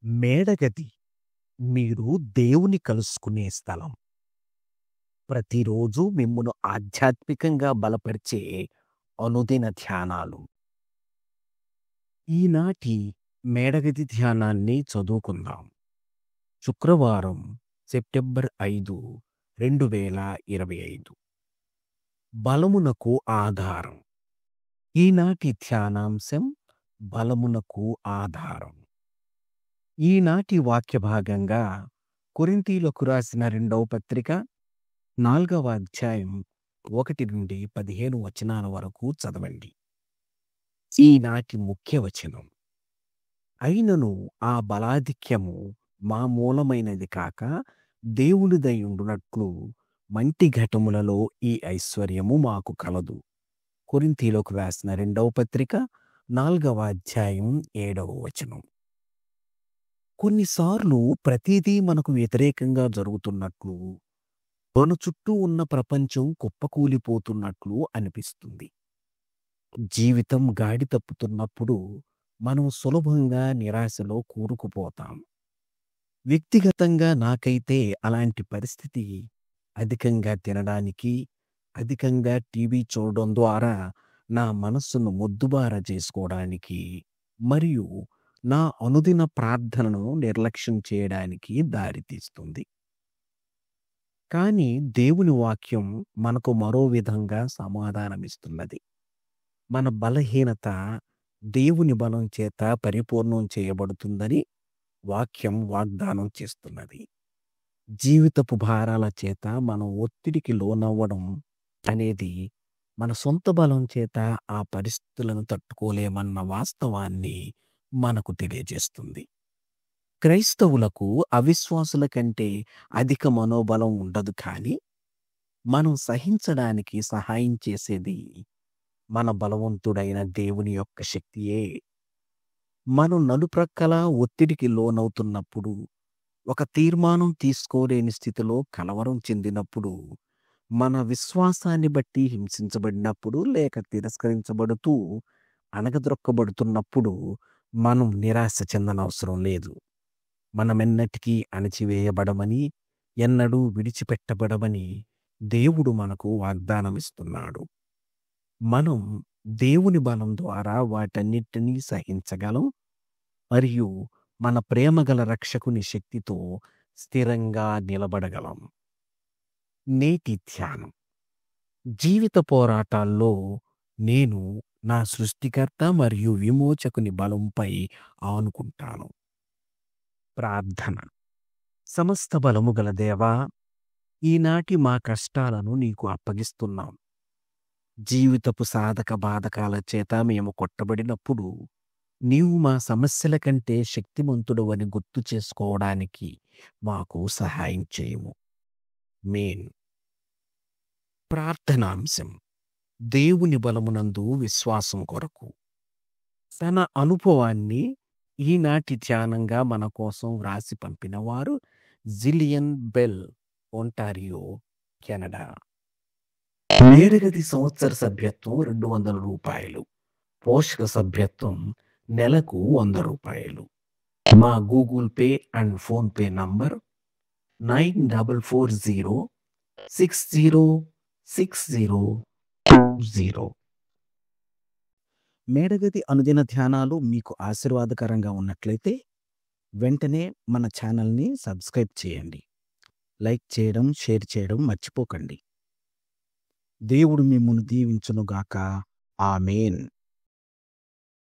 మేడగది మీరు దేవుని కలుసుకునే స్థలం. ప్రతిరోజు మిమ్మును ఆధ్యాత్మికంగా బలపరిచే అనుదిన ధ్యానాలు. ఈనాటి మేడగది ధ్యానాన్ని చదువుకుందాం. శుక్రవారం సెప్టెంబర్ 5, 2025. బలమునకు ఆధారం. ఈనాటి ధ్యానాంశం బలమునకు ఆధారం. ఈనాటి వాక్య భాగంగా కొరింథీయులకు రాసిన 2వ పత్రిక 4వ అధ్యాయం 1 నుండి 15 వచనాల వరకు చదవండి. ఈనాటి ముఖ్య వచనం. అయినను ఆ బలాధిక్యము మా మూలమైనది కాక దేవునిదయుండునట్లు మంటి ఘటములలో ఈ ఐశ్వర్యము మాకు కలదు. కొరింథీయులకు రాసిన 2వ పత్రిక 4వ అధ్యాయం 7వ వచనం. కొన్నిసార్లు ప్రతిదీ మనకు వ్యతిరేకంగా జరుగుతున్నట్లు, మన చుట్టూ ఉన్న ప్రపంచం కుప్పకూలిపోతున్నట్లు అనిపిస్తుంది. జీవితం గాడి తప్పుతున్నప్పుడు మనం సులభంగా నిరాశలో కూరుకుపోతాం. వ్యక్తిగతంగా నాకైతే అలాంటి పరిస్థితి అధికంగా తినడానికి, అధికంగా టీవీ చూడడం ద్వారా నా మనస్సును మొద్దుబార చేసుకోవడానికి మరియు నా అనుదిన ప్రార్థనను నిర్లక్ష్యం చేయడానికి దారితీస్తుంది. కానీ దేవుని వాక్యం మనకు మరో విధంగా సమాధానమిస్తున్నది. మన బలహీనత దేవుని బలం చేత పరిపూర్ణం చేయబడుతుందని వాక్యం వాగ్దానం చేస్తున్నది. జీవితపు భారాల చేత మనం ఒత్తిడికి లోనవ్వడం అనేది మన సొంత బలం చేత ఆ పరిస్థితులను తట్టుకోలేమన్న వాస్తవాన్ని మనకు తెలియజేస్తుంది. క్రైస్తవులకు అవిశ్వాసుల కంటే అధిక మనోబలం ఉండదు, కానీ మనం సహించడానికి సహాయం చేసేది మన బలవంతుడైన దేవుని యొక్క శక్తియే. మనం నలుప్రక్కల ఒత్తిడికి లోనవుతున్నప్పుడు, ఒక తీర్మానం తీసుకోలేని స్థితిలో కలవరం చెందినప్పుడు, మన విశ్వాసాన్ని బట్టి హింసించబడినప్పుడు లేక తిరస్కరించబడుతూ అణగద్రొక్కబడుతున్నప్పుడు మనం నిరాశ చెందనవసరం లేదు. మనమెన్నటికీ అణచివేయబడమని, ఎన్నడూ విడిచిపెట్టబడమని దేవుడు మనకు వాగ్దానమిస్తున్నాడు. మనం దేవుని బలం ద్వారా వాటన్నిటినీ సహించగలం మరియు మన ప్రేమగల రక్షకుని శక్తితో స్థిరంగా నిలబడగలం. నేటి ధ్యానం. జీవిత పోరాటాల్లో నేను నా సృష్టికర్త మరియు విమోచకుని బలంపై ఆనుకుంటాను. ప్రార్థన. సమస్త బలము గల దేవా, ఈనాటి మా కష్టాలను నీకు అప్పగిస్తున్నాం. జీవితపు సాధక బాధకాల చేత మేము కొట్టబడినప్పుడు నీవు మా సమస్యల కంటే శక్తిమంతుడు అని గుర్తు చేసుకోవడానికి మాకు సహాయం చేయము. మేన్. ప్రార్థనాంశం. దేవుని బలమునందు విశ్వాసం కొరకు. తన అనుభవాన్ని ఈనాటి ధ్యానంగా మన కోసం వ్రాసి పంపినవారు జిలియన్ బెల్, ఒంటారియో, కెనడా. మేడగది సంవత్సర సభ్యత్వం ₹200. పోషక సభ్యత్వం నెలకు ₹100. మా Google pay and phone pay number 9440606020. మేడగది అనుదిన ధ్యానాలు మీకు ఆశీర్వాదకరంగా ఉన్నట్లయితే వెంటనే మన ఛానల్ని సబ్స్క్రైబ్ చేయండి. లైక్ చేయడం, షేర్ చేయడం మర్చిపోకండి. దేవుడు మిమ్మును దీవించునుగాక. ఆమేన్.